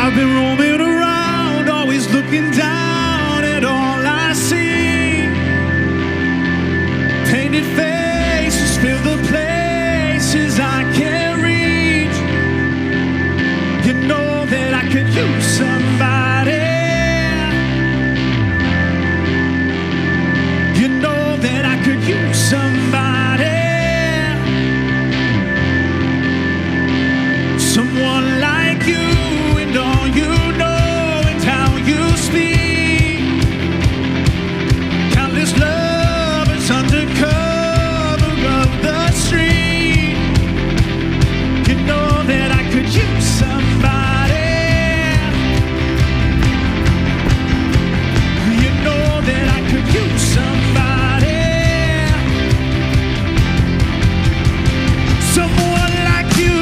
I've been roaming around, always looking down at all I see. Painted faces fill the places I can't reach. You know that I could use somebody. You know that I could use somebody. Someone like you and all you know and how you speak. Countless lovers under cover of the street. You know that I could use somebody. You know that I could use somebody. Someone like you.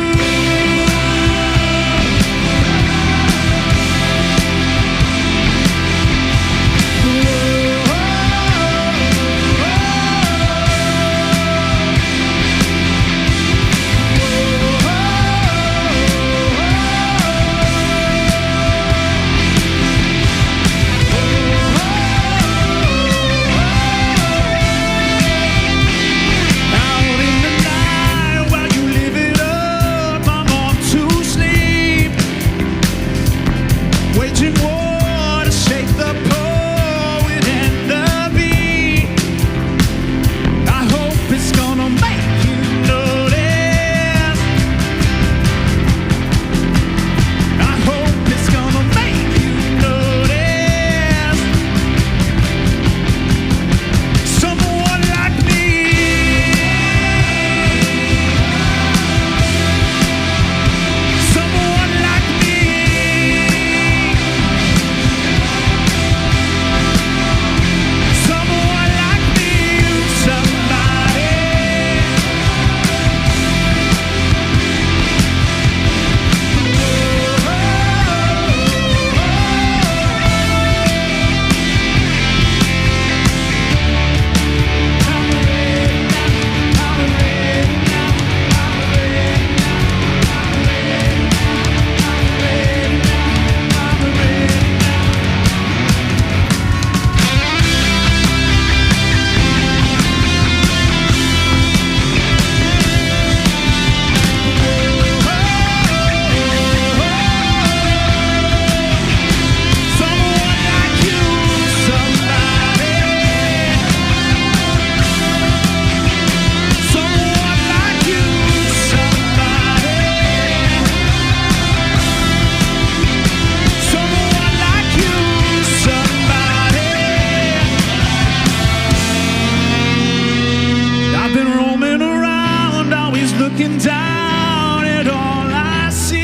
Looking down at all I see.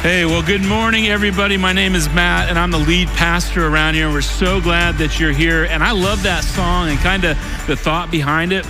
Hey, well, good morning, everybody. My name is Matt, and I'm the lead pastor around here. We're so glad that you're here. And I love that song and kind of the thought behind it,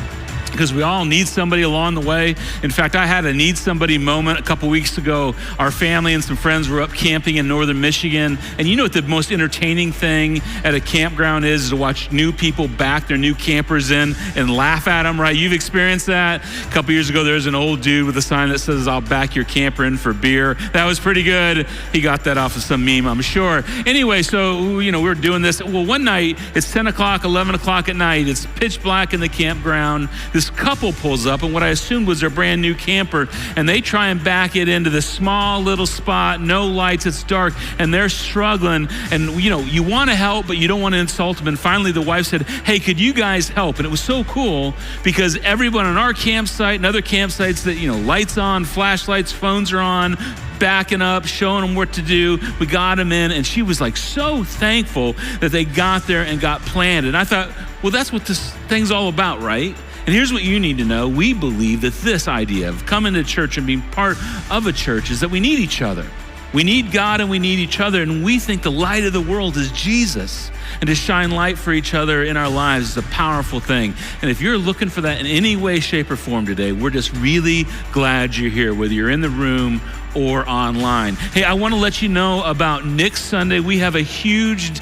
because we all need somebody along the way. In fact, I had a need somebody moment a couple weeks ago. Our family and some friends were up camping in northern Michigan. And you know what the most entertaining thing at a campground is to watch new people back their new campers in and laugh at them, right? You've experienced that. A couple years ago, there was an old dude with a sign that says, "I'll back your camper in for beer." That was pretty good. He got that off of some meme, I'm sure. Anyway, so, we were doing this. Well, one night, it's 10 o'clock, 11 o'clock at night. It's pitch black in the campground. This couple pulls up, and what I assumed was their brand new camper, and they try and back it into this small little spot, no lights, it's dark, and they're struggling. And you want to help, but you don't want to insult them. And finally the wife said, "Hey, could you guys help?" And it was so cool because everyone on our campsite and other campsites that, lights on, flashlights, phones are on, backing up, showing them what to do. We got them in, and she was like so thankful that they got there and got planted. And I thought, well, that's what this thing's all about, right? And here's what you need to know. We believe that this idea of coming to church and being part of a church is that we need each other. We need God and we need each other, and we think the light of the world is Jesus. And to shine light for each other in our lives is a powerful thing. And if you're looking for that in any way, shape, or form today, we're just really glad you're here, whether you're in the room or online. Hey, I want to let you know about next Sunday. We have a huge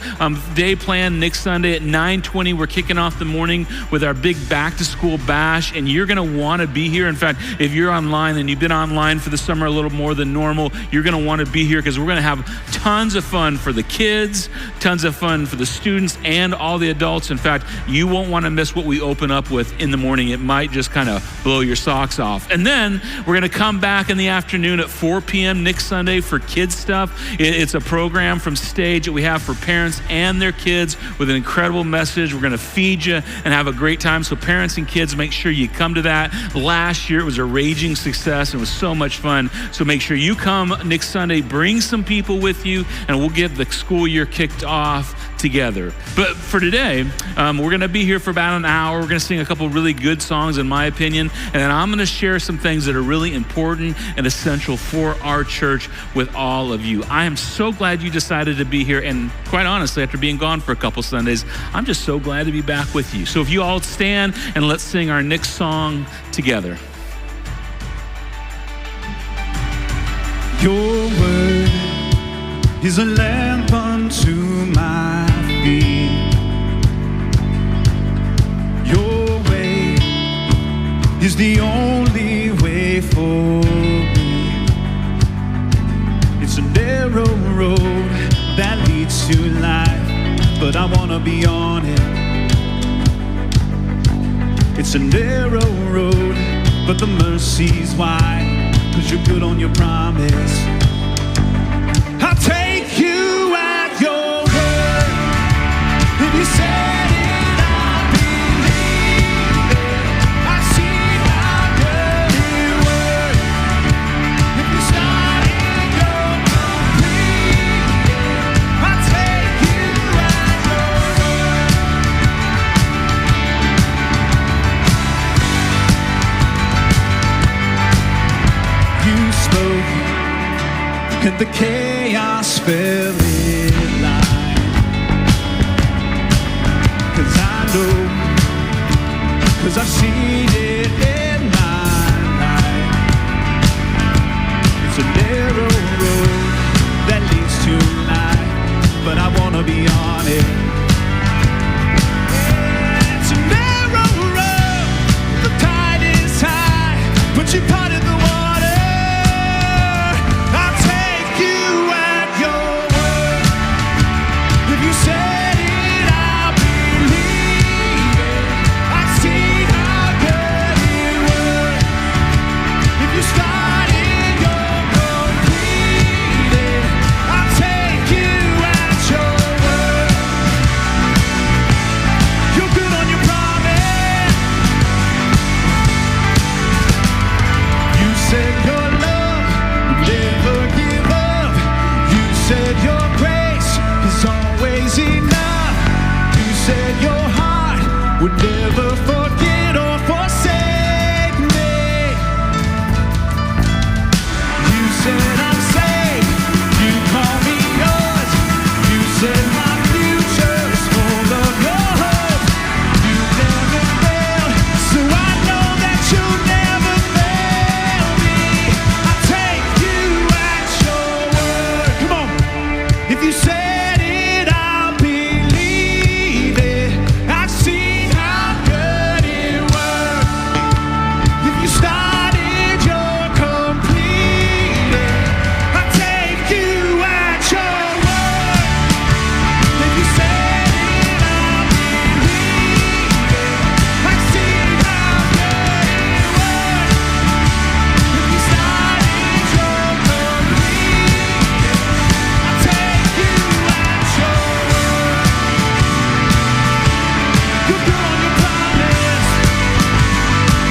day planned next Sunday at 9:20. We're kicking off the morning with our big back to school bash, and you're going to want to be here. In fact, if you're online and you've been online for the summer a little more than normal, you're going to want to be here because we're going to have tons of fun for the kids, tons of fun for the students, and all the adults. In fact, you won't want to miss what we open up with in the morning. It might just kind of blow your socks off. And then we're going to come back in the afternoon at 4 p.m. next Sunday for kids stuff. It's a program from Stage that we have for parents and their kids with an incredible message. We're going to feed you and have a great time. So parents and kids, make sure you come to that. Last year, it was a raging success. It was so much fun. So make sure you come next Sunday, bring some people with you, and we'll get the school year kicked off together. But for today, we're going to be here for about an hour. We're going to sing a couple really good songs, in my opinion, and then I'm going to share some things that are really important and essential for our church with all of you. I am so glad you decided to be here, and quite honestly, after being gone for a couple Sundays, I'm just so glad to be back with you. So if you all stand and let's sing our next song together. Your word is a lamp unto my feet. Your way is the only way for me. It's a narrow road that leads to life, but I want to be on it. It's a narrow road, but the mercy's wide, 'cause you're good on your promise. I'll take you at your word. If you said it, I'll believe it. I've seen how good you work. If you started, you'll complete it. I'll take you at your word. You spoke and the chaos fell in line. 'Cause I know, 'cause I've seen it in my life. It's a narrow road that leads to life, but I wanna be on it. It's a narrow road, the tide is high, but you parted the water. Said it, I'll believe it. I've seen how good you work. If you started, you'll complete it. I'll take you at your word. You're good on your promise. You said your love would never give up. You said your grace is always enough. You said your heart would never forget or forsake me. You said I'm safe. You call me yours. You said my future's full of your hope. You never failed, so I know that you'll never fail me. I'll take you at your word. Come on. If you said it, I'll believe it. I've seen how good it works. If you started, you're completed. I'll take you at your word. If you said it, I'll believe it. I've seen how good it works. If you started, you're completed. I'll take you at your word. You're good on your promise.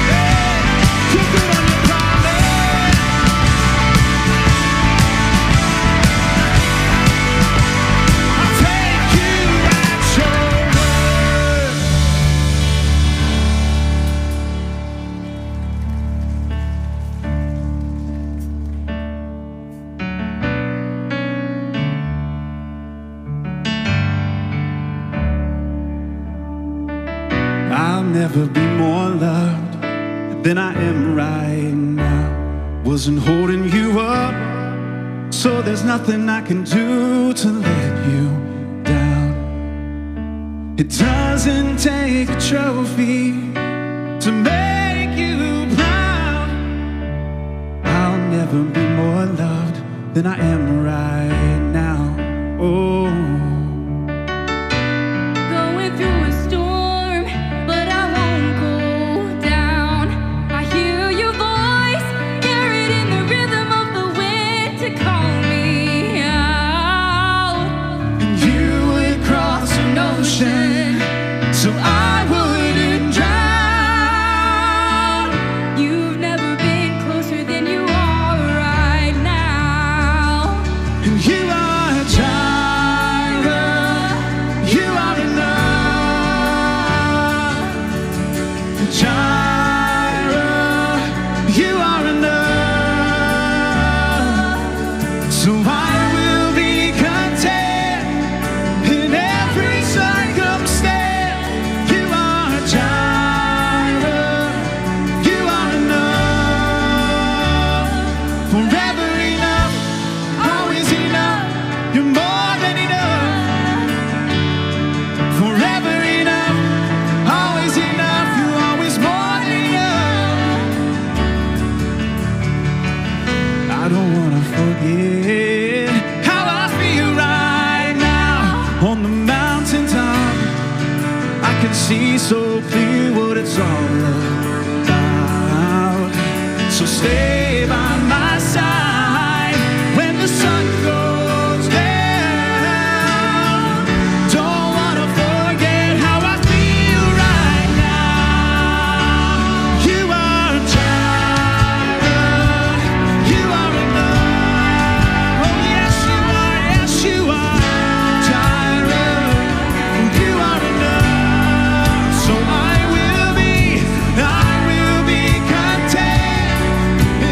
Yeah, you're good on your promise. I'll take you at your word. I'll never be more loved than I am right now. wasn't holding you up, so there's nothing I can do to let you down. It doesn't take a trophy to make you proud. I'll never be more loved than I am right now. Oh, Going through a storm, but I won't go down. I hear your voice, hear it in the rhythm of the wind to call me out. and you would cross an ocean so I wouldn't drown. You've never been closer than you are right now. And you are a Jireh, you are enough. Jireh, you are enough. So I will be content in every circumstance. You are a Jireh, you are enough. Forever enough, always enough. You're more than enough. Forever enough, always enough. You're always more than enough. I don't wanna forget how I feel right now on the mountaintop. I can see so clear what it's all about. So stay by my side when the sun goes down. Don't wanna forget how I feel right now. You are a Jireh, you are enough. Oh yes you are Jireh, you are enough. So I will be content in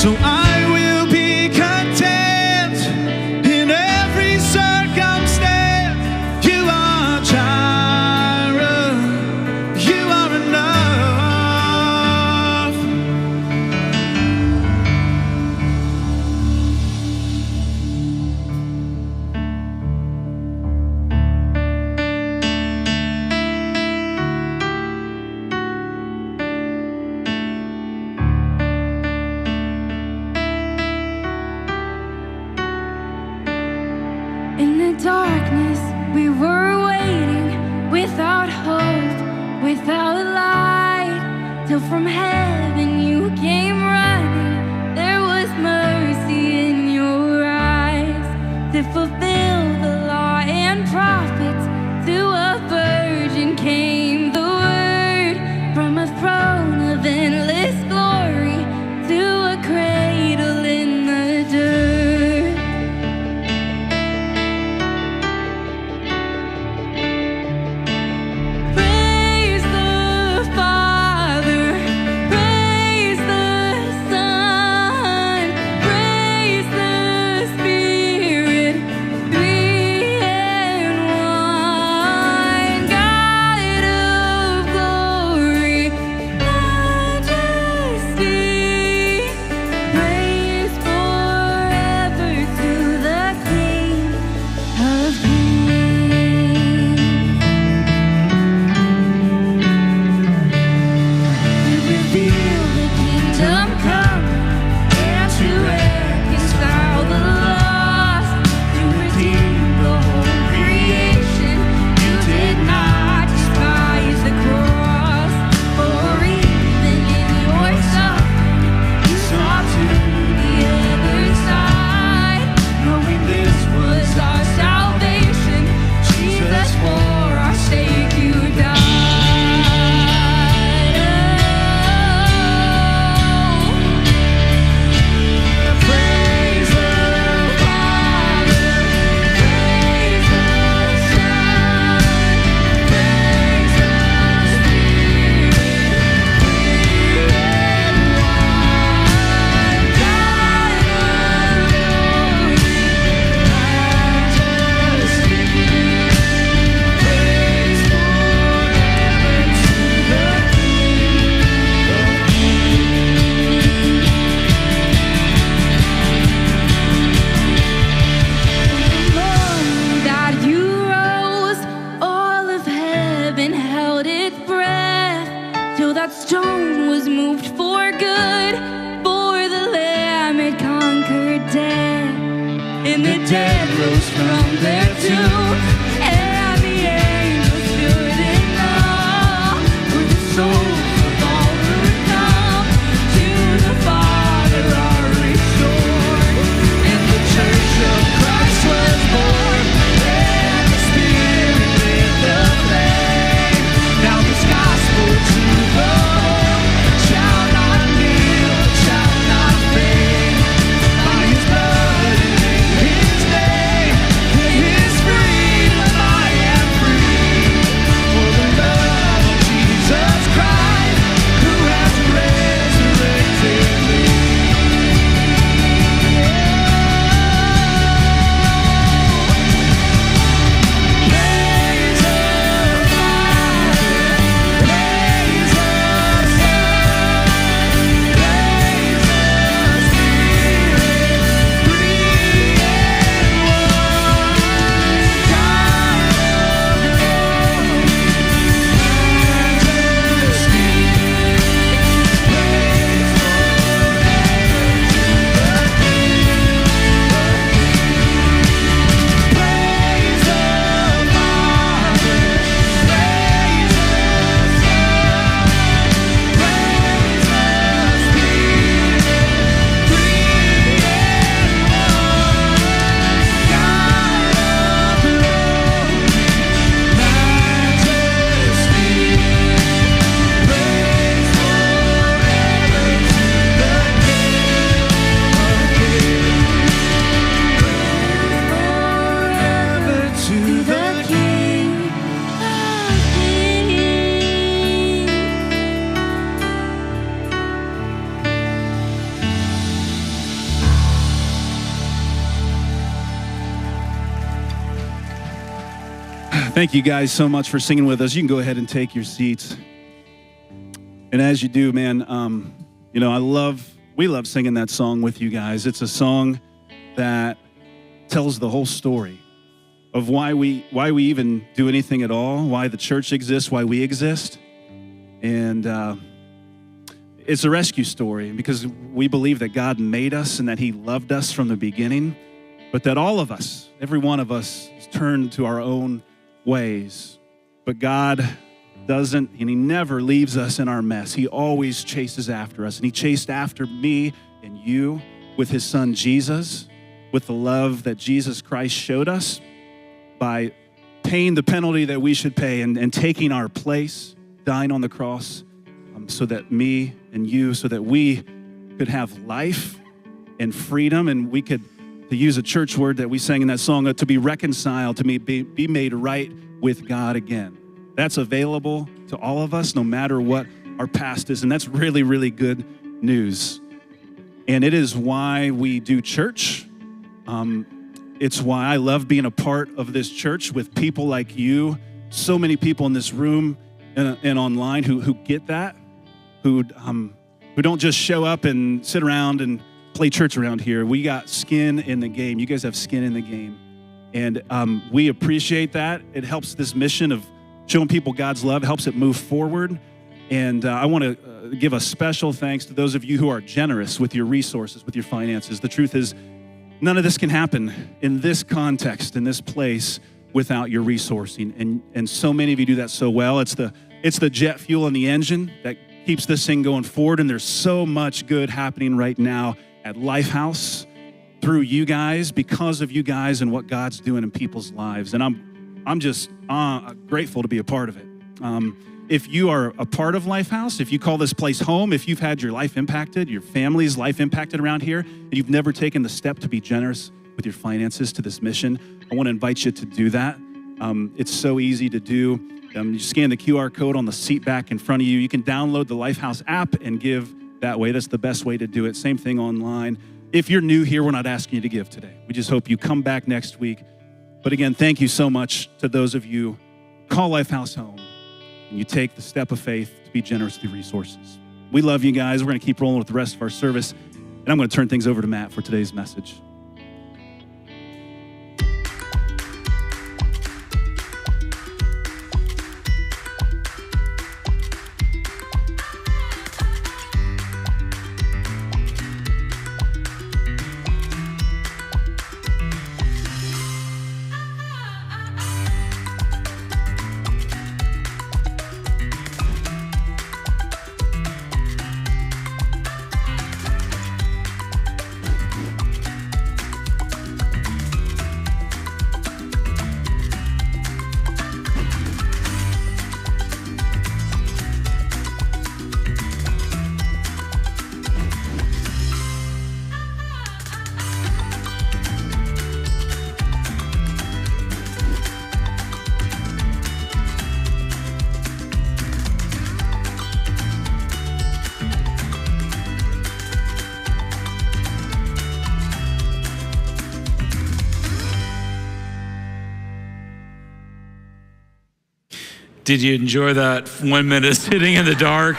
So I will be content in every circumstance. You are Jireh, you are enough. In the darkness, we were waiting without hope, without light, till from heaven you came running. There was mercy in your eyes to fulfill the law and prophets. To a virgin came the word from a throne of endless glory to a cradle in the dirt. Praise the Father, praise the Son, praise the Spirit, three in one. God of glory, majesty, praise forever to the King of Kings. You reveal the kingdom come, and to reconcile the lost, to redeem the whole creation. You did not despise the cross, for even in your suffering, you saw to the other side, knowing this was our salvation. Jesus, for our sake you died. Praise the Father, praise the Son, praise the Spirit, three in one. God of glory, majesty, praise forever to the King of Kings. The moment that you rose, all of heaven held its breath, till that stone was moved for good, for the Lamb had conquered death. And the dead rose from their tomb, and the angels stood in awe, for the souls of all who come to the Father are restored. And the church of Christ was born, and the Spirit lit the flame. Now this gospel to the whole shall not kneel, shall not fade. By His blood and in His name, in His freedom Thank you guys so much for singing with us. You can go ahead and take your seats. And as you do, man, we love singing that song with you guys. It's a song that tells the whole story of why we even do anything at all, why the church exists, why we exist. And it's a rescue story because we believe that God made us and that he loved us from the beginning, but that all of us, every one of us, is turned to our own ways. But God doesn't, and he never leaves us in our mess. He always chases after us, and he chased after me and you with his son Jesus, with the love that Jesus Christ showed us by paying the penalty that we should pay and taking our place, dying on the cross, so that me and you, so that we could have life and freedom, and we could, to use a church word that we sang in that song, to be reconciled, to be made right with God again. That's available to all of us, no matter what our past is, and that's really, really good news. And it is why we do church. It's why I love being a part of this church with people like you, so many people in this room and online who get that, who don't just show up and sit around and play church around here. We got skin in the game. You guys have skin in the game. And we appreciate that. It helps this mission of showing people God's love, helps it move forward. And I want to give a special thanks to those of you who are generous with your resources, with your finances. The truth is, none of this can happen in this context, in this place, without your resourcing. And so many of you do that so well. It's the jet fuel in the engine that keeps this thing going forward. And there's so much good happening right now at LifeHouse through you guys, because of you guys and what God's doing in people's lives. And I'm just grateful to be a part of it. If you are a part of LifeHouse, if you call this place home, if you've had your life impacted, your family's life impacted around here, and you've never taken the step to be generous with your finances to this mission, I want to invite you to do that. It's so easy to do. You scan the QR code on the seat back in front of you. You can download the LifeHouse app and give that way. That's the best way to do it. Same thing online. If you're new here, we're not asking you to give today. We just hope you come back next week. But again, thank you so much to those of you who call LifeHouse home and you take the step of faith to be generous with your resources. We love you guys. We're going to keep rolling with the rest of our service. And I'm going to turn things over to Matt for today's message. Did you enjoy that 1 minute sitting in the dark?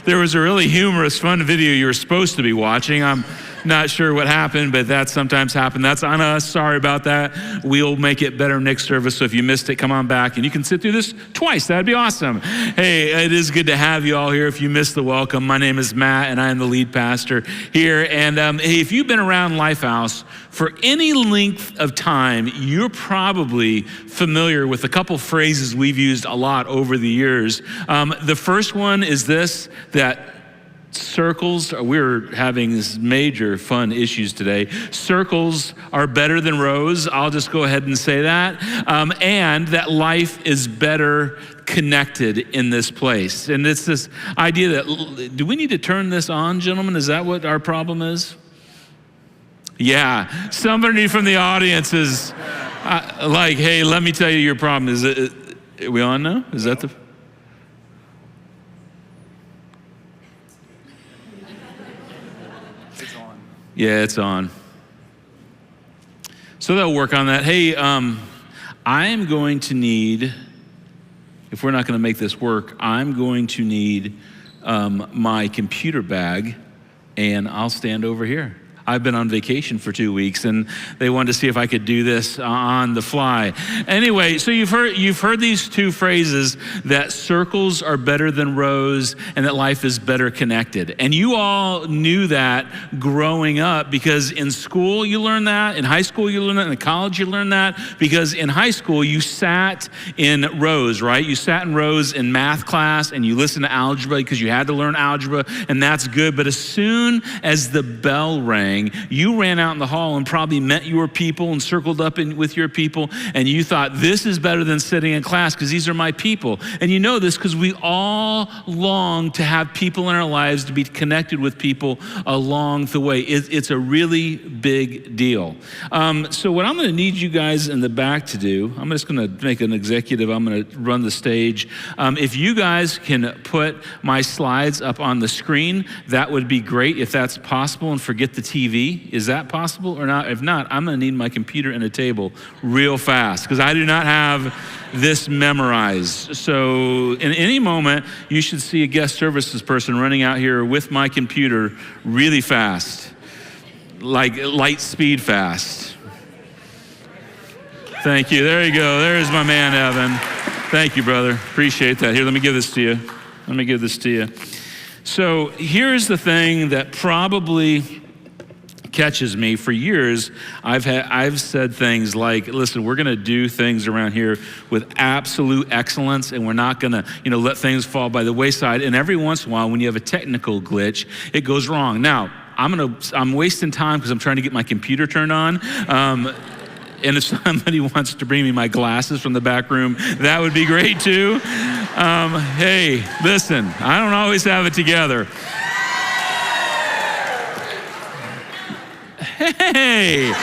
There was a really humorous, fun video you were supposed to be watching. I'm not sure what happened, but that sometimes happens. That's on us. Sorry about that. We'll make it better next service. So if you missed it, come on back and you can sit through this twice. That'd be awesome. Hey, it is good to have you all here. If you missed the welcome, my name is Matt and I am the lead pastor here. And hey, if you've been around LifeHouse for any length of time, you're probably familiar with a couple phrases we've used a lot over the years. The first one is this, that circles, we're having this major fun issues today. Circles are better than rows. I'll just go ahead and say that. And that life is better connected in this place. And it's this idea that, do we need to turn this on, gentlemen? Is that what our problem is? Yeah, somebody from the audience is like, hey, let me tell you your problem. Is it, are we on now? Is that the... Yeah, it's on. So they'll work on that. Hey, I am going to need, if we're not going to make this work, I'm going to need my computer bag, and I'll stand over here. I've been on vacation for 2 weeks, and they wanted to see if I could do this on the fly. Anyway, so you've heard these two phrases, that circles are better than rows and that life is better connected. And you all knew that growing up, because in school you learn that, in high school you learn that, in college you learn that, because in high school you sat in rows, right? You sat in rows in math class and you listened to algebra because you had to learn algebra, and that's good. But as soon as the bell rang, you ran out in the hall and probably met your people and circled up with your people, and you thought, this is better than sitting in class because these are my people. And you know this because we all long to have people in our lives, to be connected with people along the way. It's a really big deal. So what I'm going to need you guys in the back to do, I'm just going to make an executive, I'm going to run the stage. If you guys can put my slides up on the screen, that would be great if that's possible, and forget the TV. Is that possible or not? If not, I'm going to need my computer and a table real fast because I do not have this memorized. So in any moment, you should see a guest services person running out here with my computer really fast, like light speed fast. Thank you. There you go. There's my man, Evan. Thank you, brother. Appreciate that. Here, let me give this to you. So here's the thing that probably catches me. For years, I've said things like, listen, we're gonna do things around here with absolute excellence, and we're not gonna, let things fall by the wayside. And every once in a while, when you have a technical glitch, it goes wrong. Now, I'm wasting time because I'm trying to get my computer turned on. And if somebody wants to bring me my glasses from the back room, that would be great too. Hey, listen, I don't always have it together. Hey,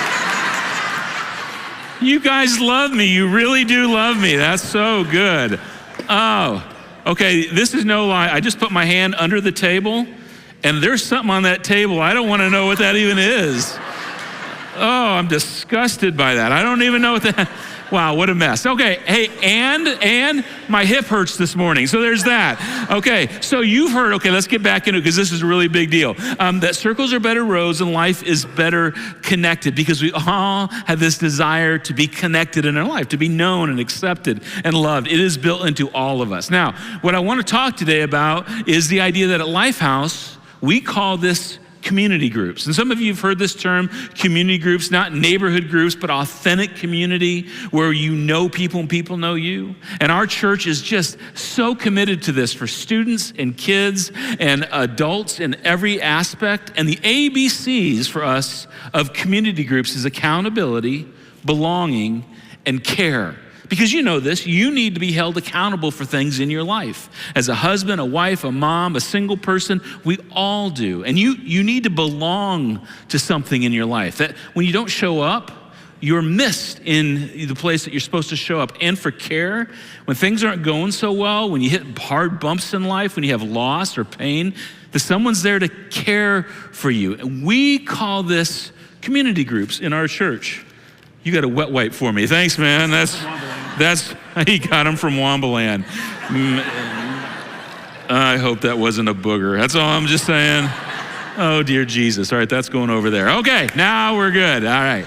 you guys love me. You really do love me. That's so good. Oh, okay, this is no lie. I just put my hand under the table, and there's something on that table. I don't want to know what that even is. Oh, I'm disgusted by that. I don't even know what that, wow, what a mess. Okay, hey, and my hip hurts this morning, so there's that. Okay, so you've heard, okay, let's get back into it because this is a really big deal. That circles are better rows and life is better connected, because we all have this desire to be connected in our life, to be known and accepted and loved. It is built into all of us. Now, what I want to talk today about is the idea that at LifeHouse, we call this community groups. And some of you have heard this term, community groups, not neighborhood groups, but authentic community where you know people and people know you. And our church is just so committed to this for students and kids and adults in every aspect. And the ABCs for us of community groups is accountability, belonging, and care. Because you know this, you need to be held accountable for things in your life. As a husband, a wife, a mom, a single person, we all do. And you need to belong to something in your life. That when you don't show up, you're missed in the place that you're supposed to show up. And for care, when things aren't going so well, when you hit hard bumps in life, when you have loss or pain, that someone's there to care for you. And we call this community groups in our church. You got a wet wipe for me. Thanks, man. That's he got him from Wombaland. I hope that wasn't a booger. That's all I'm just saying. Oh, dear Jesus. All right, that's going over there. Okay, now we're good. All right.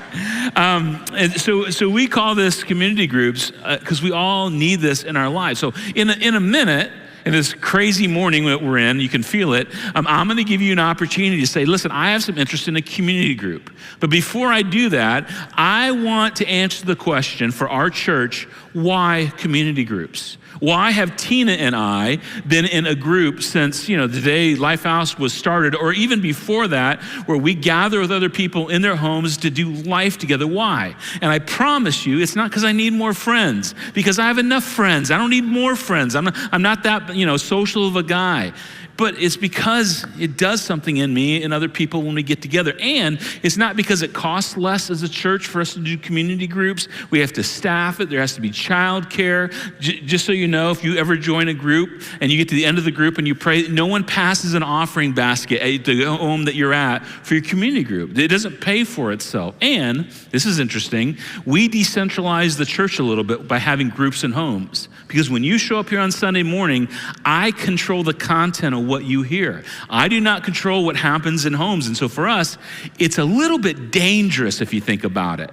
And so we call this community groups because we all need this in our lives. So in a minute, in this crazy morning that we're in, you can feel it, I'm gonna give you an opportunity to say, listen, I have some interest in a community group. But before I do that, I want to answer the question for our church, why community groups? Why have Tina and I been in a group since, the day LifeHouse was started, or even before that, where we gather with other people in their homes to do life together? Why? And I promise you, it's not because I need more friends, because I have enough friends. I don't need more friends. I'm not that, social of a guy. but it's because it does something in me and other people when we get together. And it's not because it costs less as a church for us to do community groups. We have to staff it. There has to be childcare. Just so you know, if you ever join a group and you get to the end of the group and you pray, no one passes an offering basket at the home that you're at for your community group. It doesn't pay for itself. And this is interesting. We decentralize the church a little bit by having groups in homes. Because when you show up here on Sunday morning, I control the content of what you hear. I do not control what happens in homes. And so for us, it's a little bit dangerous if you think about it.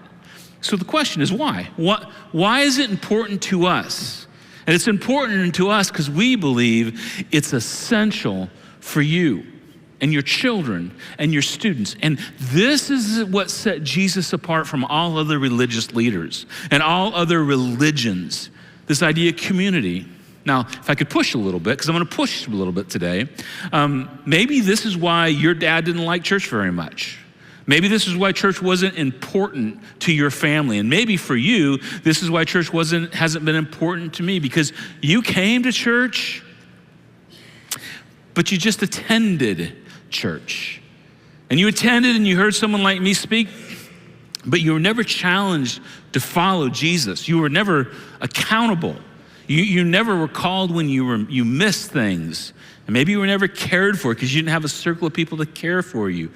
So the question is why? Why is it important to us? And it's important to us because we believe it's essential for you and your children and your students. And this is what set Jesus apart from all other religious leaders and all other religions. This idea of community. Now, if I could push a little bit, because I'm going to push a little bit today, maybe this is why your dad didn't like church very much. Maybe this is why church wasn't important to your family. And maybe for you, this is why church hasn't been important to me, because you came to church, but you just attended church. And you attended and you heard someone like me speak, but you were never challenged to follow Jesus. You were never accountable. You never were called when you missed things. And maybe you were never cared for because you didn't have a circle of people to care for you.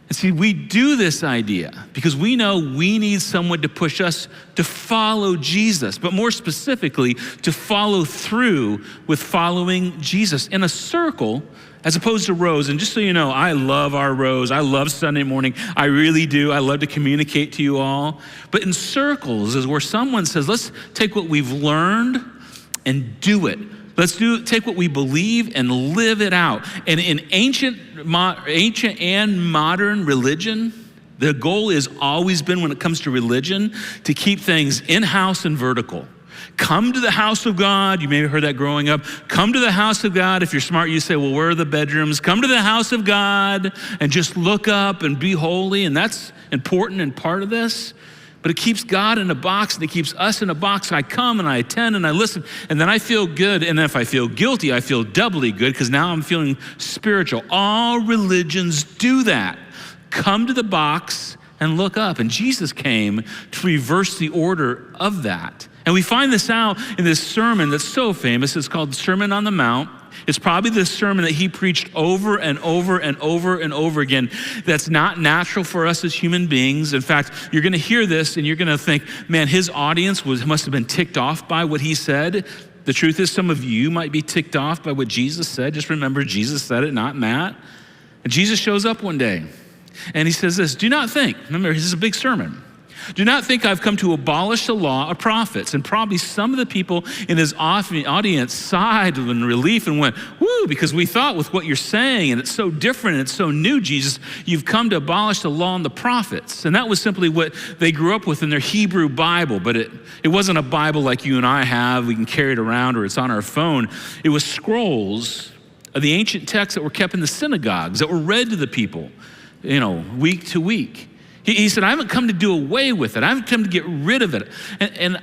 And see, we do this idea because we know we need someone to push us to follow Jesus, but more specifically, to follow through with following Jesus in a circle as opposed to rows. And just so you know, I love our rows. I love Sunday morning. I really do. I love to communicate to you all. But in circles is where someone says, let's take what we've learned and do it. Let's take what we believe and live it out. And in ancient and modern religion, the goal has always been, when it comes to religion, to keep things in-house and vertical. Come to the house of God. You may have heard that growing up. Come to the house of God. If you're smart, you say, well, where are the bedrooms? Come to the house of God and just look up and be holy. And that's important and part of this. But it keeps God in a box and it keeps us in a box. I come and I attend and I listen, and then I feel good. And then if I feel guilty, I feel doubly good because now I'm feeling spiritual. All religions do that. Come to the box and look up. And Jesus came to reverse the order of that. And we find this out in this sermon that's so famous. It's called the Sermon on the Mount. It's probably the sermon that he preached over and over and over and over again. That's not natural for us as human beings. In fact, you're going to hear this and you're going to think, man, his audience must have been ticked off by what he said. The truth is, some of you might be ticked off by what Jesus said. Just remember, Jesus said it, not Matt. And Jesus shows up one day and he says this, do not think, remember, this is a big sermon. Do not think I've come to abolish the law of prophets. And probably some of the people in his audience sighed in relief and went, woo, because we thought with what you're saying, and it's so different and it's so new, Jesus, you've come to abolish the law and the prophets. And that was simply what they grew up with in their Hebrew Bible, but it wasn't a Bible like you and I have. We can carry it around or it's on our phone. It was scrolls of the ancient texts that were kept in the synagogues, that were read to the people, week to week. He said, I haven't come to do away with it. I haven't come to get rid of it. And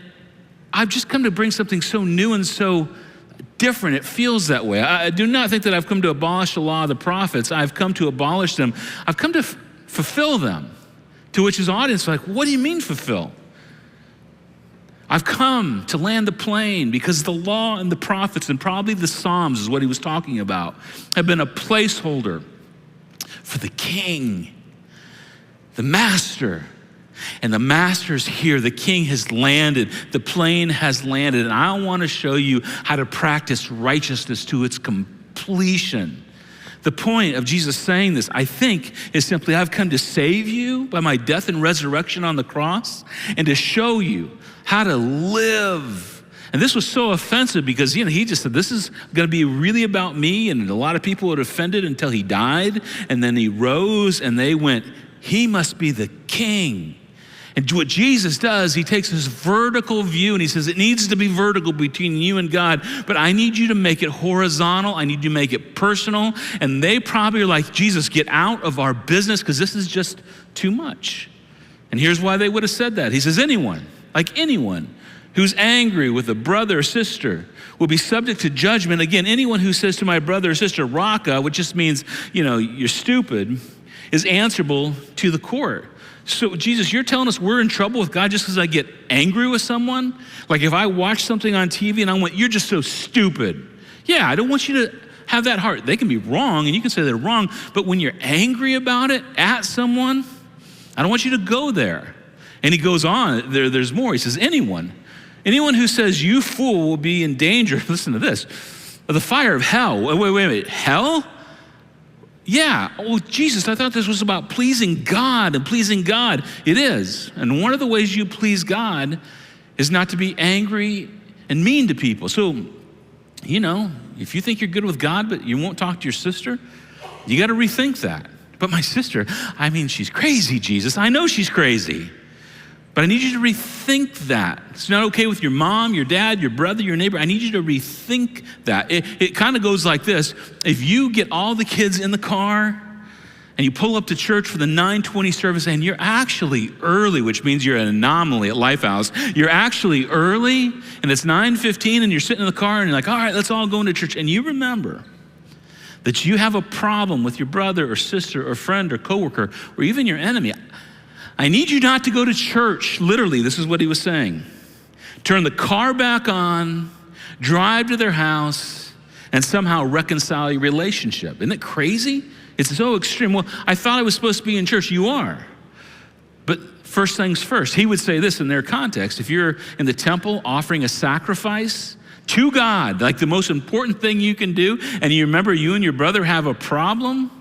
I've just come to bring something so new and so different. It feels that way. I do not think that I've come to abolish the law of the prophets. I've come to abolish them. I've come to fulfill them. To which his audience was like, what do you mean fulfill? I've come to land the plane because the law and the prophets, and probably the Psalms is what he was talking about, have been a placeholder for the king, the master. And the master's here. The king has landed. The plane has landed. And I want to show you how to practice righteousness to its completion. The point of Jesus saying this, I think, is simply, I've come to save you by my death and resurrection on the cross and to show you how to live. And this was so offensive because, he just said, this is going to be really about me. And a lot of people were offended until he died. And then he rose and they went, he must be the king. And what Jesus does, he takes this vertical view and he says, it needs to be vertical between you and God, but I need you to make it horizontal. I need you to make it personal. And they probably are like, Jesus, get out of our business because this is just too much. And here's why they would have said that. He says, anyone who's angry with a brother or sister will be subject to judgment. Again, anyone who says to my brother or sister, Raka, which just means, you're stupid, is answerable to the court. So Jesus, you're telling us we're in trouble with God just because I get angry with someone? Like if I watch something on TV and I went, you're just so stupid. Yeah, I don't want you to have that heart. They can be wrong and you can say they're wrong, but when you're angry about it at someone, I don't want you to go there. And he goes on, there's more. He says, anyone who says you fool will be in danger, listen to this, of the fire of hell. Wait a minute, hell? Yeah, oh Jesus, I thought this was about pleasing God and pleasing God. It is, and one of the ways you please God is not to be angry and mean to people. So, if you think you're good with God, but you won't talk to your sister, you got to rethink that. But my sister, she's crazy, Jesus. I know she's crazy. But I need you to rethink that. It's not okay with your mom, your dad, your brother, your neighbor. I need you to rethink that. It kind of goes like this. If you get all the kids in the car and you pull up to church for the 9:20 service and you're actually early, which means you're an anomaly at LifeHouse. You're actually early and it's 9:15 and you're sitting in the car and you're like, all right, let's all go into church. And you remember that you have a problem with your brother or sister or friend or coworker or even your enemy. I need you not to go to church. Literally, this is what he was saying. Turn the car back on, drive to their house, and somehow reconcile your relationship. Isn't it crazy? It's so extreme. Well, I thought I was supposed to be in church. You are. But first things first. He would say this in their context. If you're in the temple offering a sacrifice to God, like the most important thing you can do, and you remember you and your brother have a problem,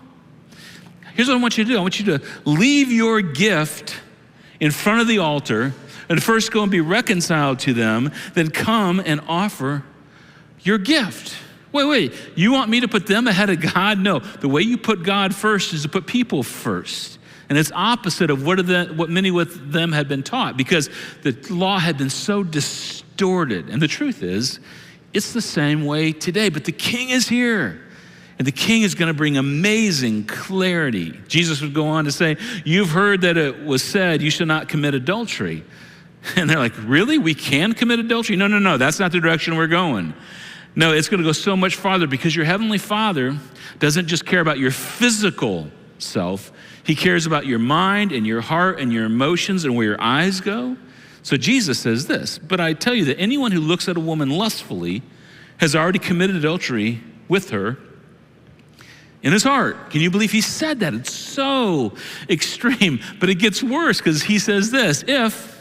here's what I want you to do. I want you to leave your gift in front of the altar and first go and be reconciled to them, then come and offer your gift. Wait, you want me to put them ahead of God? No, the way you put God first is to put people first. And it's opposite of what many with them had been taught because the law had been so distorted. And the truth is, it's the same way today, but the king is here. And the king is going to bring amazing clarity. Jesus would go on to say, you've heard that it was said, you shall not commit adultery. And they're like, really? We can commit adultery? No, that's not the direction we're going. No, it's going to go so much farther because your heavenly Father doesn't just care about your physical self. He cares about your mind and your heart and your emotions and where your eyes go. So Jesus says this, but I tell you that anyone who looks at a woman lustfully has already committed adultery with her in his heart. Can you believe he said that? It's so extreme, but it gets worse because he says this, if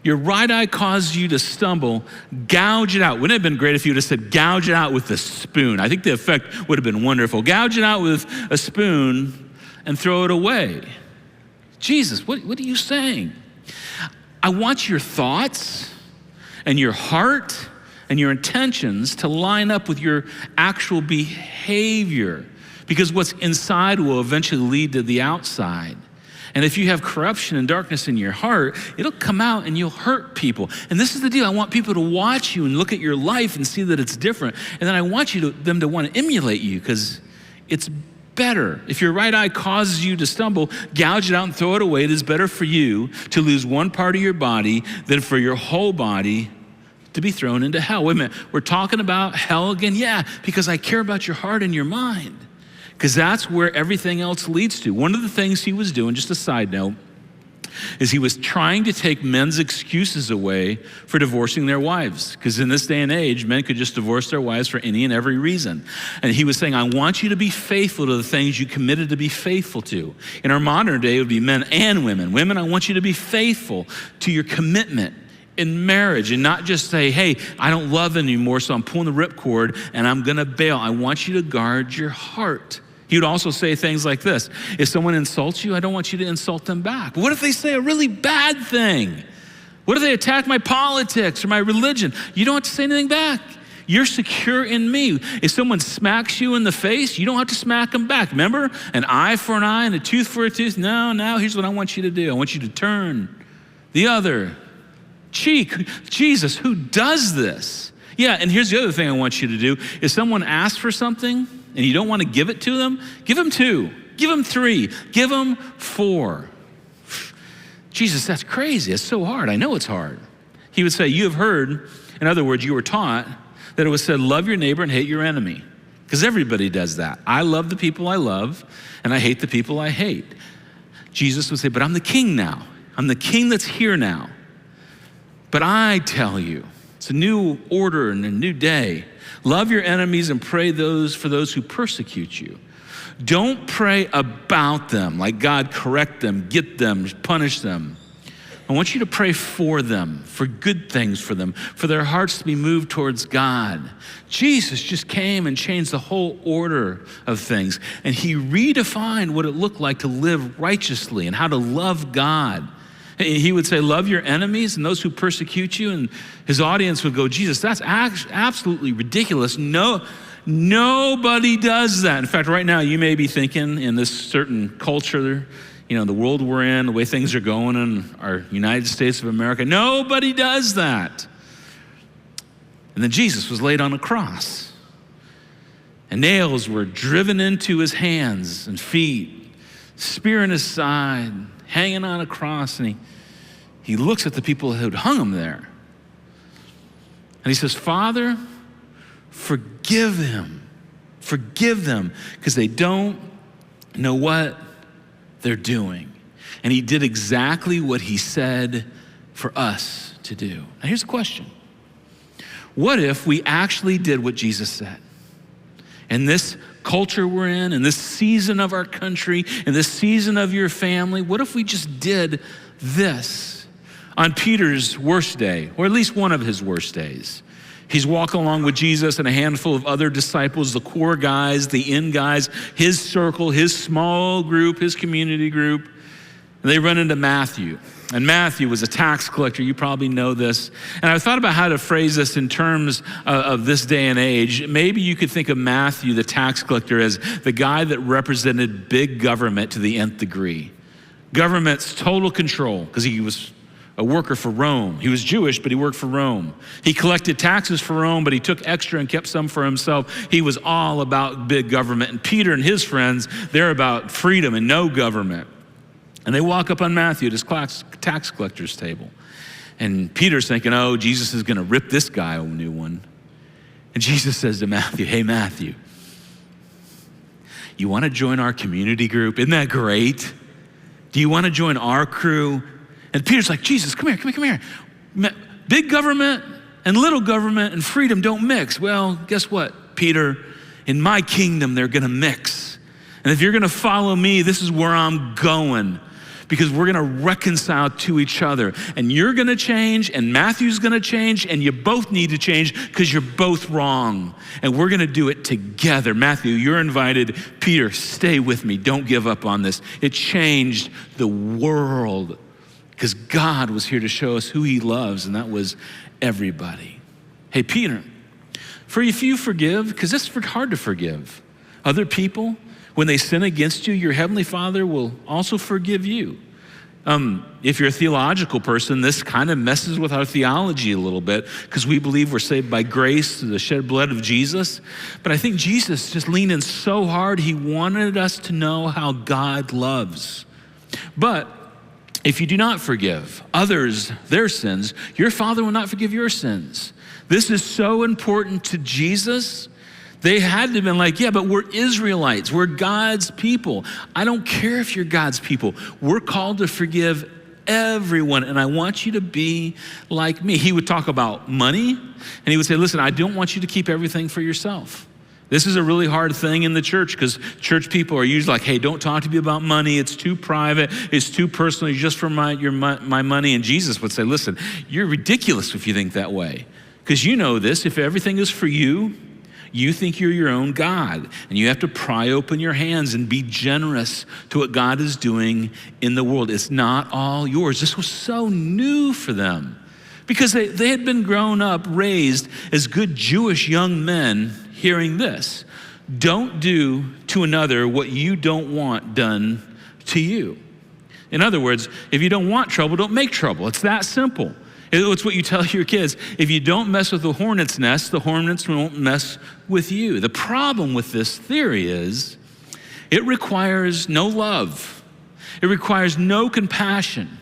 your right eye causes you to stumble, gouge it out. Wouldn't it have been great if you would have said, gouge it out with a spoon? I think the effect would have been wonderful. Gouge it out with a spoon and throw it away. Jesus, what are you saying? I want your thoughts and your heart and your intentions to line up with your actual behavior because what's inside will eventually lead to the outside. And if you have corruption and darkness in your heart, it'll come out and you'll hurt people. And this is the deal. I want people to watch you and look at your life and see that it's different. And then I want them to want to emulate you because it's better. If your right eye causes you to stumble, gouge it out and throw it away. It is better for you to lose one part of your body than for your whole body to be thrown into hell. Wait a minute, we're talking about hell again? Yeah, because I care about your heart and your mind. Because that's where everything else leads to. One of the things he was doing, just a side note, is he was trying to take men's excuses away for divorcing their wives. Because in this day and age, men could just divorce their wives for any and every reason. And he was saying, I want you to be faithful to the things you committed to be faithful to. In our modern day, it would be men and women. Women, I want you to be faithful to your commitment in marriage and not just say, hey, I don't love anymore, so I'm pulling the ripcord and I'm gonna bail. I want you to guard your heart. He would also say things like this. If someone insults you, I don't want you to insult them back. What if they say a really bad thing? What if they attack my politics or my religion? You don't have to say anything back. You're secure in me. If someone smacks you in the face, you don't have to smack them back. Remember, an eye for an eye and a tooth for a tooth. No, here's what I want you to do. I want you to turn the other cheek. Jesus, who does this? Yeah, and here's the other thing I want you to do. If someone asks for something and you don't want to give it to them, give them 2, give them 3, give them 4. Jesus, that's crazy. It's so hard. I know it's hard. He would say, you have heard, in other words, you were taught that it was said, love your neighbor and hate your enemy. Because everybody does that. I love the people I love, and I hate the people I hate. Jesus would say, but I'm the king now. I'm the king that's here now. But I tell you, it's a new order and a new day. Love your enemies and pray for those who persecute you. Don't pray about them, like God correct them, get them, punish them. I want you to pray for them, for good things for them, for their hearts to be moved towards God. Jesus just came and changed the whole order of things, and he redefined what it looked like to live righteously and how to love God. He would say, love your enemies and those who persecute you, and his audience would go, Jesus, that's absolutely ridiculous. No, nobody does that. In fact, right now you may be thinking in this certain culture, the world we're in, the way things are going in our United States of America, nobody does that. And then Jesus was laid on a cross, and nails were driven into his hands and feet, spear in his side, hanging on a cross, and he looks at the people who had hung him there. And he says, Father, forgive them, because they don't know what they're doing. And he did exactly what he said for us to do. Now here's the question. What if we actually did what Jesus said? In this culture we're in this season of our country, in this season of your family, what if we just did this? On Peter's worst day, or at least one of his worst days, he's walking along with Jesus and a handful of other disciples, the core guys, the in guys, his circle, his small group, his community group. And they run into Matthew. And Matthew was a tax collector. You probably know this. And I thought about how to phrase this in terms of this day and age. Maybe you could think of Matthew, the tax collector, as the guy that represented big government to the nth degree. Government's total control, because he was a worker for Rome. He was Jewish, but he worked for Rome. He collected taxes for Rome, but he took extra and kept some for himself. He was all about big government. And Peter and his friends, they're about freedom and no government. And they walk up on Matthew at his tax collector's table. And Peter's thinking, oh, Jesus is going to rip this guy a new one. And Jesus says to Matthew, hey, Matthew, you want to join our community group? Isn't that great? Do you want to join our crew? And Peter's like, Jesus, come here. Big government and little government and freedom don't mix. Well, guess what, Peter? In my kingdom, they're going to mix. And if you're going to follow me, this is where I'm going, because we're going to reconcile to each other. And you're going to change, and Matthew's going to change, and you both need to change because you're both wrong. And we're going to do it together. Matthew, you're invited. Peter, stay with me. Don't give up on this. It changed the world, because God was here to show us who he loves, and that was everybody. Hey, Peter, if you forgive, because it's hard to forgive other people, when they sin against you, your heavenly Father will also forgive you. If you're a theological person, this kind of messes with our theology a little bit, because we believe we're saved by grace through the shed blood of Jesus. But I think Jesus just leaned in so hard, he wanted us to know how God loves. But if you do not forgive others their sins, your Father will not forgive your sins. This is so important to Jesus. They had to have been like, yeah, but we're Israelites. We're God's people. I don't care if you're God's people. We're called to forgive everyone, and I want you to be like me. He would talk about money, and he would say, listen, I don't want you to keep everything for yourself. This is a really hard thing in the church, because church people are usually like, hey, don't talk to me about money. It's too private. It's too personal. It's just for my money. And Jesus would say, listen, you're ridiculous if you think that way, because you know this. If everything is for you, you think you're your own God, and you have to pry open your hands and be generous to what God is doing in the world. It's not all yours. This was so new for them, because they had been grown up, raised as good Jewish young men, hearing this: don't do to another what you don't want done to you. In other words, if you don't want trouble, don't make trouble. It's that simple. It's what you tell your kids. If you don't mess with the hornet's nest, the hornets won't mess with you. The problem with this theory is it requires no love. It requires no compassion.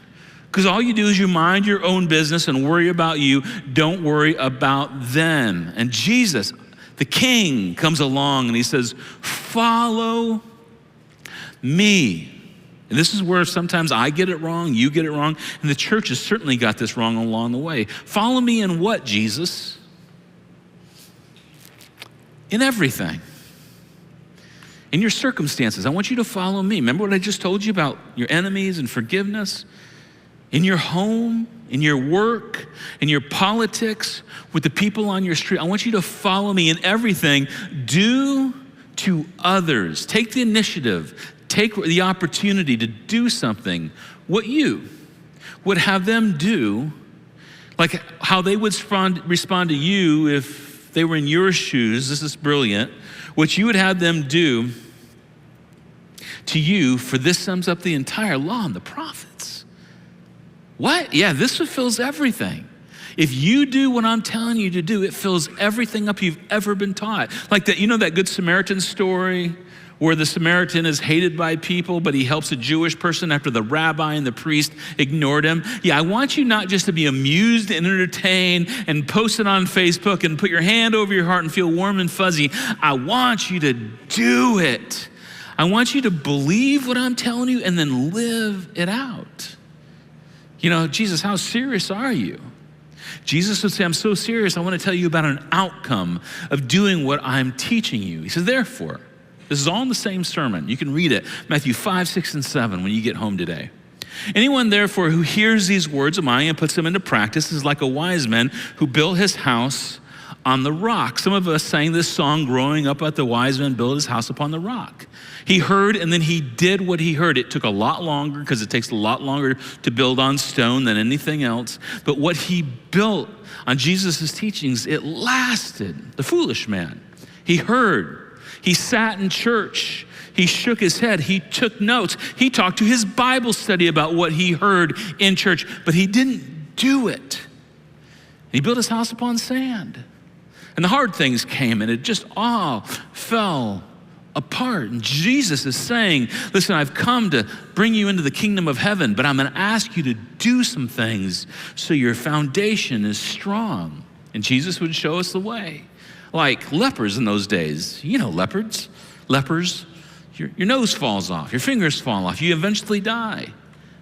Because all you do is you mind your own business and worry about you. Don't worry about them. And Jesus, the King, comes along and he says, follow me. And this is where sometimes I get it wrong, you get it wrong, and the church has certainly got this wrong along the way. Follow me in what, Jesus? In everything. In your circumstances. I want you to follow me. Remember what I just told you about your enemies and forgiveness? In your home, in your work, in your politics, with the people on your street. I want you to follow me in everything. Do to others. Take the initiative. Take the opportunity to do something, what you would have them do, like how they would respond to you if they were in your shoes. This is brilliant. What you would have them do to you, for this sums up the entire law and the prophets. What? Yeah, this fulfills everything. If you do what I'm telling you to do, it fills everything up you've ever been taught. Like that, you know that Good Samaritan story where the Samaritan is hated by people, but he helps a Jewish person after the rabbi and the priest ignored him. Yeah, I want you not just to be amused and entertained and post it on Facebook and put your hand over your heart and feel warm and fuzzy. I want you to do it. I want you to believe what I'm telling you and then live it out. You know, Jesus, how serious are you? Jesus would say, I'm so serious, I want to tell you about an outcome of doing what I'm teaching you. He says, therefore, this is all in the same sermon. You can read it, Matthew 5, 6, and 7 when you get home today. Anyone, therefore, who hears these words of mine and puts them into practice is like a wise man who built his house on the rock. Some of us sang this song growing up at the wise man built his house upon the rock. He heard and then he did what he heard. It took a lot longer because it takes a lot longer to build on stone than anything else. But what he built on Jesus' teachings, it lasted. The foolish man, he heard. He sat in church. He shook his head. He took notes. He talked to his Bible study about what he heard in church, but he didn't do it. He built his house upon sand. And the hard things came and it just all fell apart. And Jesus is saying, listen, I've come to bring you into the kingdom of heaven, but I'm going to ask you to do some things so your foundation is strong. And Jesus would show us the way. Like lepers in those days. You know lepers. Your nose falls off, your fingers fall off, you eventually die.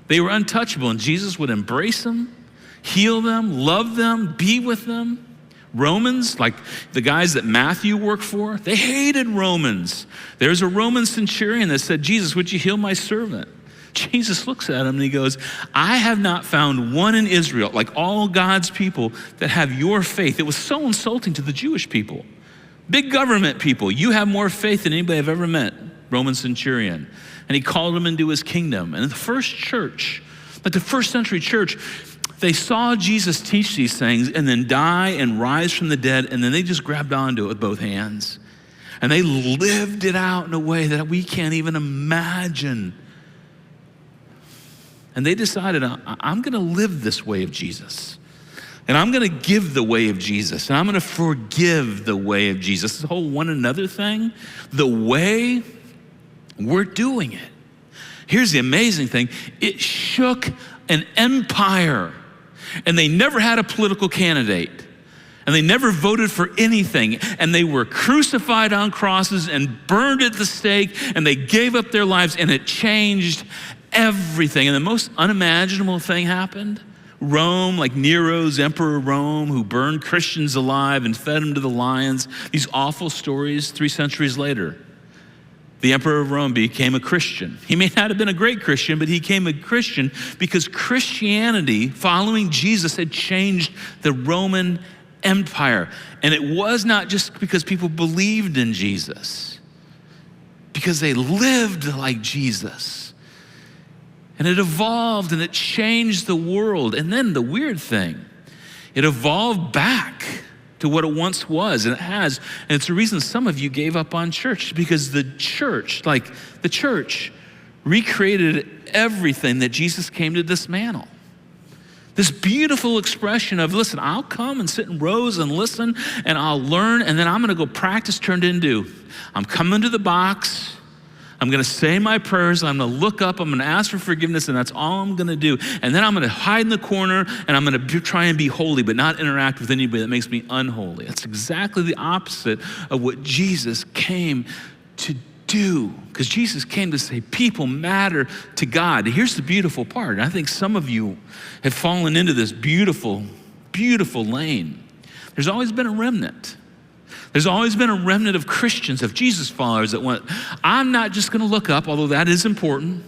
They were untouchable, and Jesus would embrace them, heal them, love them, be with them. Romans, like the guys that Matthew worked for, they hated Romans. There's a Roman centurion that said, Jesus, would you heal my servant? Jesus looks at him and he goes, I have not found one in Israel, like all God's people, that have your faith. It was so insulting to the Jewish people. Big government people, you have more faith than anybody I've ever met, Roman centurion. And he called them into his kingdom. And in the first church, like the first century church, they saw Jesus teach these things and then die and rise from the dead, and then they just grabbed onto it with both hands. And they lived it out in a way that we can't even imagine. And they decided, I'm going to live this way of Jesus. And I'm going to give the way of Jesus. And I'm going to forgive the way of Jesus. This whole one another thing, the way we're doing it. Here's the amazing thing. It shook an empire. And they never had a political candidate. And they never voted for anything. And they were crucified on crosses and burned at the stake. And they gave up their lives. And it changed everything. And the most unimaginable thing happened. Rome, like Nero's Emperor Rome, who burned Christians alive and fed them to the lions. These awful stories 3 centuries later. The Emperor of Rome became a Christian. He may not have been a great Christian, but he became a Christian because Christianity, following Jesus, had changed the Roman Empire. And it was not just because people believed in Jesus, because they lived like Jesus. And it evolved and it changed the world. And then the weird thing, it evolved back to what it once was, and it has. And it's the reason some of you gave up on church, because the church recreated everything that Jesus came to dismantle. This beautiful expression of, listen, I'll come and sit in rows and listen, and I'll learn, and then I'm gonna go practice turned into, I'm coming to the box, I'm going to say my prayers. I'm going to look up. I'm going to ask for forgiveness, and that's all I'm going to do. And then I'm going to hide in the corner, and I'm going to try and be holy, but not interact with anybody that makes me unholy. That's exactly the opposite of what Jesus came to do, because Jesus came to say people matter to God. Here's the beautiful part. I think some of you have fallen into this beautiful, beautiful lane. There's always been a remnant. There's always been a remnant of Christians, of Jesus followers that went, I'm not just going to look up, although that is important.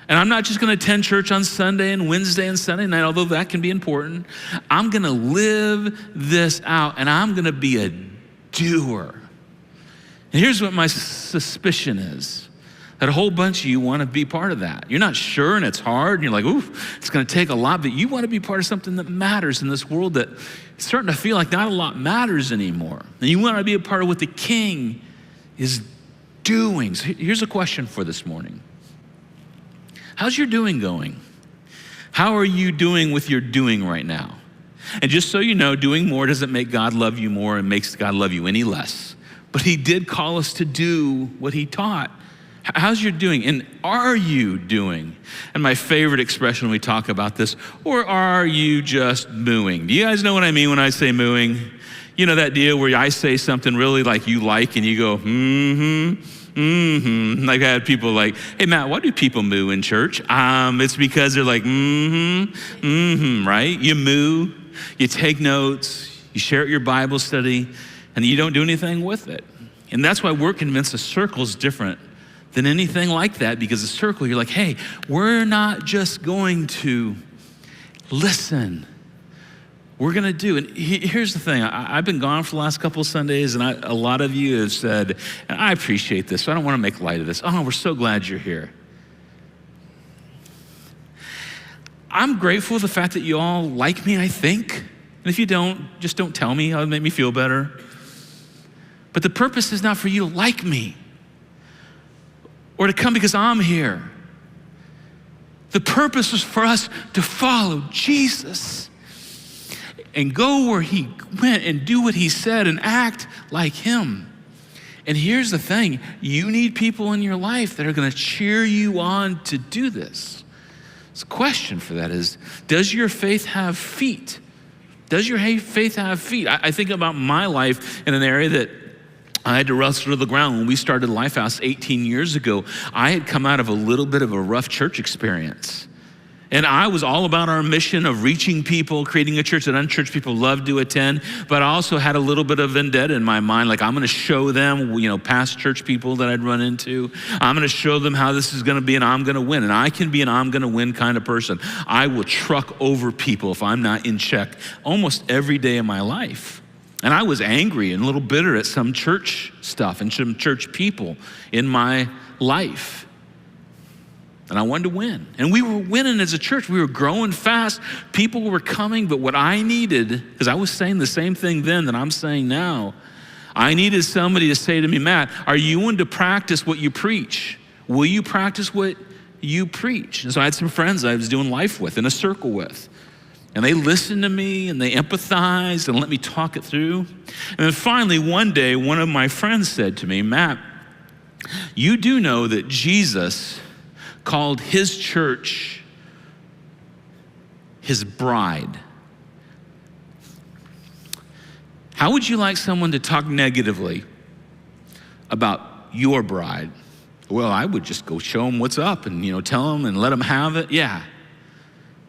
And I'm not just going to attend church on Sunday and Wednesday and Sunday night, although that can be important. I'm going to live this out, and I'm going to be a doer. And here's what my suspicion is, that a whole bunch of you want to be part of that. You're not sure, and it's hard, and you're like, ooh, it's going to take a lot, but you want to be part of something that matters in this world that it's starting to feel like not a lot matters anymore. And you want to be a part of what the King is doing. So here's a question for this morning. How's your doing going? How are you doing with your doing right now? And just so you know, doing more doesn't make God love you more and makes God love you any less. But he did call us to do what he taught. How's your doing? And are you doing? And my favorite expression when we talk about this, or are you just mooing? Do you guys know what I mean when I say mooing? You know that deal where I say something really like you like and you go, Like I had people like, hey Matt, why do people moo in church? It's because they're like, right? You moo, you take notes, you share at your Bible study, and you don't do anything with it. And that's why we're convinced a circle is different than anything like that, because a circle, you're like, hey, we're not just going to listen. We're going to do. And here's the thing. I've been gone for the last couple of Sundays, and a lot of you have said, and I appreciate this, so I don't want to make light of this. Oh, we're so glad you're here. I'm grateful for the fact that you all like me, I think. And if you don't, just don't tell me. It'll make me feel better. But the purpose is not for you to like me or to come because I'm here. The purpose is for us to follow Jesus and go where he went and do what he said and act like him. And here's the thing, you need people in your life that are gonna cheer you on to do this. The question for that is, does your faith have feet? Does your faith have feet? I think about my life in an area that I had to wrestle to the ground. When we started LifeHouse 18 years ago, I had come out of a little bit of a rough church experience. And I was all about our mission of reaching people, creating a church that unchurched people love to attend, but I also had a little bit of vendetta in my mind, like I'm gonna show them, past church people that I'd run into. I'm gonna show them how this is gonna be and I'm gonna win. And I can be an I'm gonna win kind of person. I will truck over people if I'm not in check almost every day of my life. And I was angry and a little bitter at some church stuff and some church people in my life. And I wanted to win. And we were winning as a church. We were growing fast. People were coming. But what I needed, because I was saying the same thing then that I'm saying now, I needed somebody to say to me, Matt, are you willing to practice what you preach? Will you practice what you preach? And so I had some friends I was doing life with, in a circle with. And they listened to me and they empathized and let me talk it through. And then finally, one day, one of my friends said to me, Matt, you do know that Jesus called his church his bride. How would you like someone to talk negatively about your bride? Well, I would just go show them what's up and tell them and let them have it. Yeah.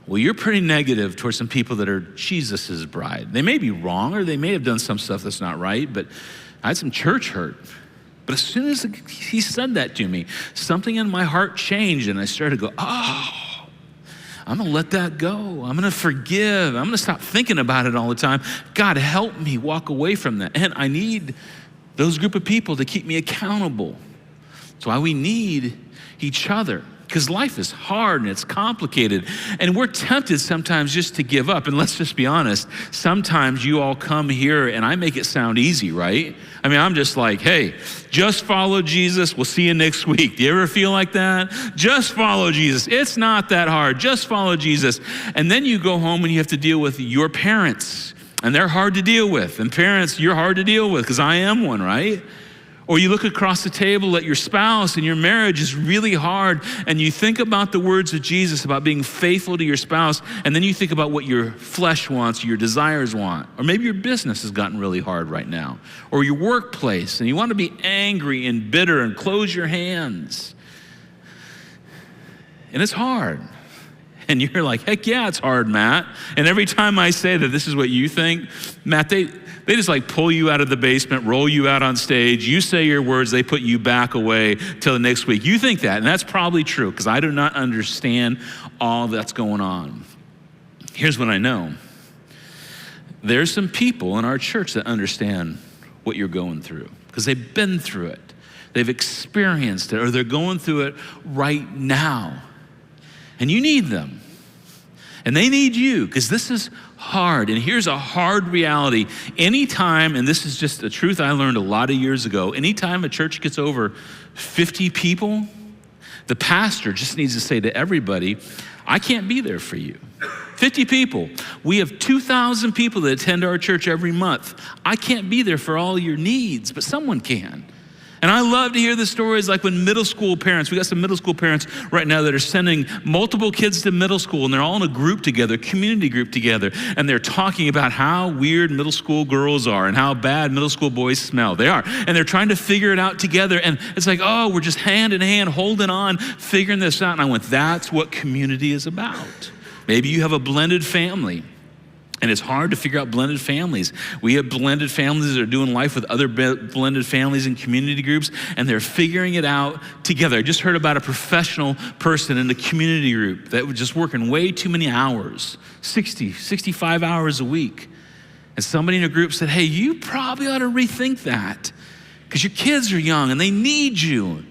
Well, you're pretty negative towards some people that are Jesus's bride. They may be wrong or they may have done some stuff that's not right, but I had some church hurt. But as soon as he said that to me, something in my heart changed and I started to go, oh, I'm gonna let that go. I'm gonna forgive. I'm gonna stop thinking about it all the time. God, help me walk away from that. And I need those group of people to keep me accountable. That's why we need each other. Because life is hard and it's complicated. And we're tempted sometimes just to give up. And let's just be honest, sometimes you all come here and I make it sound easy, right? I mean, I'm just like, hey, just follow Jesus. We'll see you next week. Do you ever feel like that? Just follow Jesus. It's not that hard. Just follow Jesus. And then you go home and you have to deal with your parents. And they're hard to deal with. And parents, you're hard to deal with because I am one, right? Or you look across the table at your spouse and your marriage is really hard, and you think about the words of Jesus about being faithful to your spouse, and then you think about what your flesh wants, your desires want. Or maybe your business has gotten really hard right now. Or your workplace, and you want to be angry and bitter and close your hands. And it's hard. And you're like, heck yeah, it's hard, Matt. And every time I say that this is what you think, Matt, they just like pull you out of the basement, roll you out on stage. You say your words, they put you back away till the next week. You think that, and that's probably true because I do not understand all that's going on. Here's what I know. There's some people in our church that understand what you're going through because they've been through it. They've experienced it, or they're going through it right now. And you need them. And they need you because this is hard. And here's a hard reality. Anytime, and this is just a truth I learned a lot of years ago, anytime a church gets over 50 people, the pastor just needs to say to everybody, I can't be there for you. 50 people. We have 2,000 people that attend our church every month. I can't be there for all your needs, but someone can. And I love to hear the stories like when middle school parents, we got some middle school parents right now that are sending multiple kids to middle school, and they're all in a group together, community group together, and they're talking about how weird middle school girls are and how bad middle school boys smell. They are. And they're trying to figure it out together. And it's like, oh, we're just hand in hand, holding on, figuring this out. And I went, that's what community is about. Maybe you have a blended family. And it's hard to figure out blended families. We have blended families that are doing life with other blended families and community groups, and they're figuring it out together. I just heard about a professional person in the community group that was just working way too many hours, 60, 65 hours a week. And somebody in a group said, hey, you probably ought to rethink that because your kids are young and they need you. And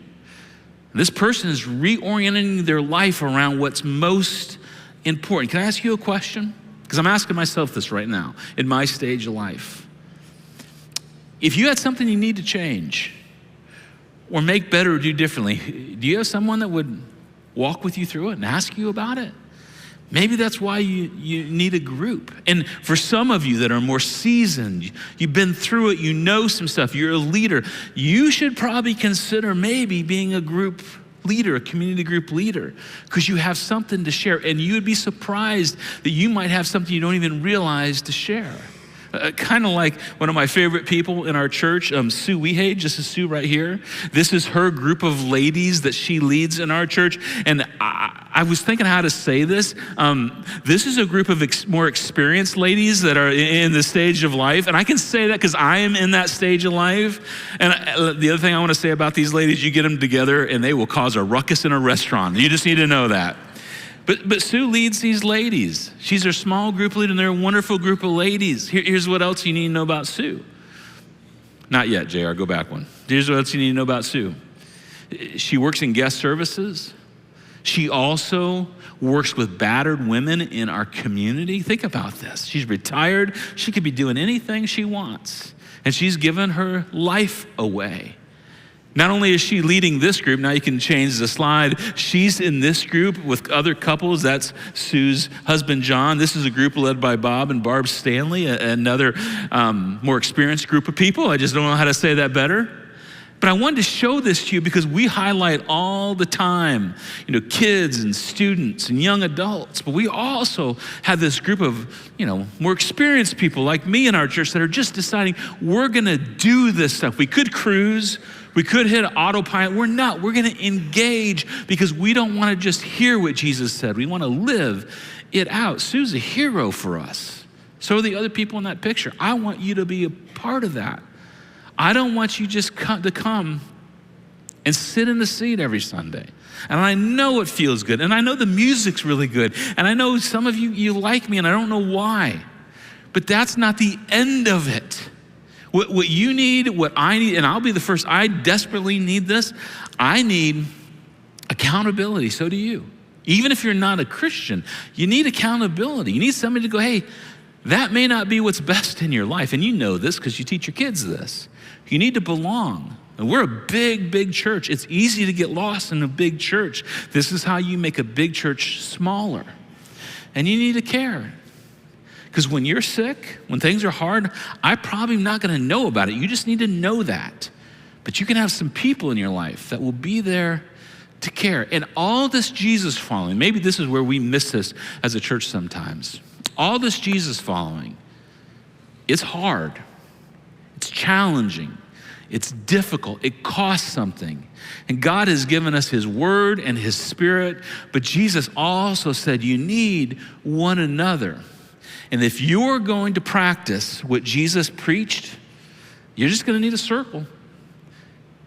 this person is reorienting their life around what's most important. Can I ask you a question? Because I'm asking myself this right now in my stage of life. If you had something you need to change or make better or do differently, do you have someone that would walk with you through it and ask you about it? Maybe that's why you need a group. And for some of you that are more seasoned, you've been through it, you know some stuff, you're a leader, you should probably consider maybe being a group leader, a community group leader, because you have something to share. And you would be surprised that you might have something you don't even realize to share. Kind of like one of my favorite people in our church, Sue Wehage. This is Sue right here. This is her group of ladies that she leads in our church. And I was thinking how to say this. This is a group of more experienced ladies that are in the stage of life. And I can say that because I am in that stage of life. And the other thing I want to say about these ladies, you get them together and they will cause a ruckus in a restaurant. You just need to know that. But Sue leads these ladies. She's her small group leader, and they're a wonderful group of ladies. Here's what else you need to know about Sue. Not yet, JR, go back one. Here's what else you need to know about Sue. She works in guest services. She also works with battered women in our community. Think about this. She's retired. She could be doing anything she wants, and she's given her life away. Not only is she leading this group, now you can change the slide, she's in this group with other couples. That's Sue's husband, John. This is a group led by Bob and Barb Stanley, another more experienced group of people. I just don't know how to say that better. But I wanted to show this to you because we highlight all the time, kids and students and young adults. But we also have this group of, more experienced people like me in our church that are just deciding we're going to do this stuff. We could cruise. We could hit autopilot. We're not. We're going to engage because we don't want to just hear what Jesus said. We want to live it out. Sue's a hero for us. So are the other people in that picture. I want you to be a part of that. I don't want you just to come and sit in the seat every Sunday. And I know it feels good. And I know the music's really good. And I know some of you like me and I don't know why. But that's not the end of it. What you need, what I need, and I'll be the first, I desperately need this. I need accountability. So do you. Even if you're not a Christian, you need accountability. You need somebody to go, hey, that may not be what's best in your life. And you know this because you teach your kids this. You need to belong. And we're a big, big church. It's easy to get lost in a big church. This is how you make a big church smaller. And you need to care. Because when you're sick, when things are hard, I'm probably not going to know about it. You just need to know that. But you can have some people in your life that will be there to care. And all this Jesus following, maybe this is where we miss this as a church sometimes. All this Jesus following, it's hard, it's challenging, it's difficult, it costs something. And God has given us his word and his spirit, but Jesus also said you need one another. And if you're going to practice what Jesus preached, you're just gonna need a circle.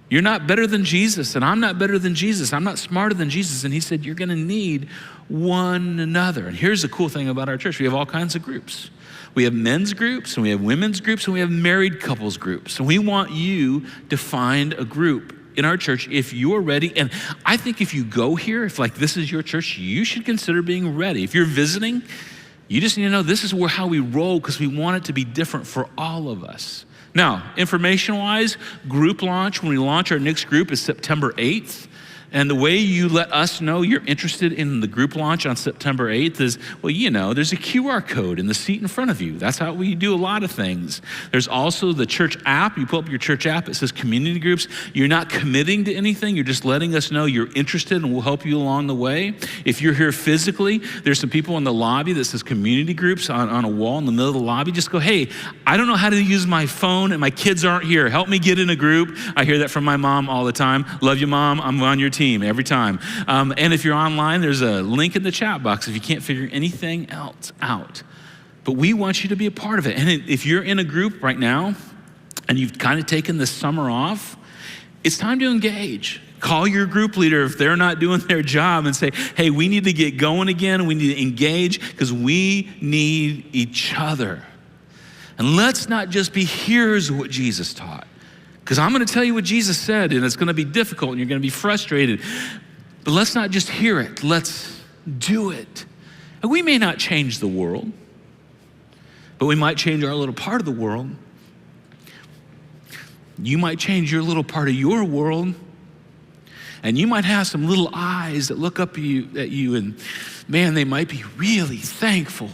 You're not better than Jesus, and I'm not better than Jesus. I'm not smarter than Jesus. And he said, you're gonna need one another. And here's the cool thing about our church. We have all kinds of groups. We have men's groups, and we have women's groups, and we have married couples groups. And we want you to find a group in our church if you're ready. And I think if you go here, if like this is your church, you should consider being ready. If you're visiting, you just need to know this is how we roll, because we want it to be different for all of us. Now, information-wise, group launch, when we launch our next group, is September 8th. And the way you let us know you're interested in the group launch on September 8th is, well, you know, there's a QR code in the seat in front of you. That's how we do a lot of things. There's also the church app. You pull up your church app. It says community groups. You're not committing to anything. You're just letting us know you're interested, and we'll help you along the way. If you're here physically, there's some people in the lobby that says community groups on a wall in the middle of the lobby. Just go, hey, I don't know how to use my phone, and my kids aren't here. Help me get in a group. I hear that from my mom all the time. Love you, Mom. I'm on your team every time. And if you're online, there's a link in the chat box if you can't figure anything else out. But we want you to be a part of it. And if you're in a group right now and you've kind of taken this summer off, it's time to engage. Call your group leader if they're not doing their job and say, hey, we need to get going again. We need to engage because we need each other. And let's not just be hearers of what Jesus taught. Because I'm going to tell you what Jesus said, and it's going to be difficult, and you're going to be frustrated. But let's not just hear it. Let's do it. And we may not change the world, but we might change our little part of the world. You might change your little part of your world, and you might have some little eyes that look up at you, and man, they might be really thankful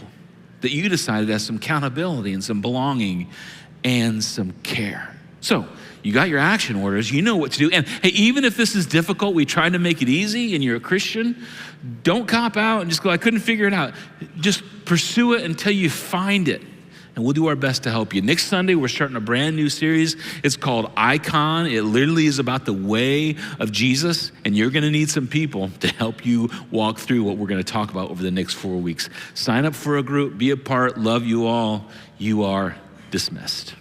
that you decided to have some accountability and some belonging and some care. So, you got your action orders, you know what to do. And hey, even if this is difficult, we try to make it easy and you're a Christian, don't cop out and just go, I couldn't figure it out. Just pursue it until you find it. And we'll do our best to help you. Next Sunday, we're starting a brand new series. It's called Icon. It literally is about the way of Jesus. And you're gonna need some people to help you walk through what we're gonna talk about over the next 4 weeks. Sign up for a group, be a part, love you all. You are dismissed.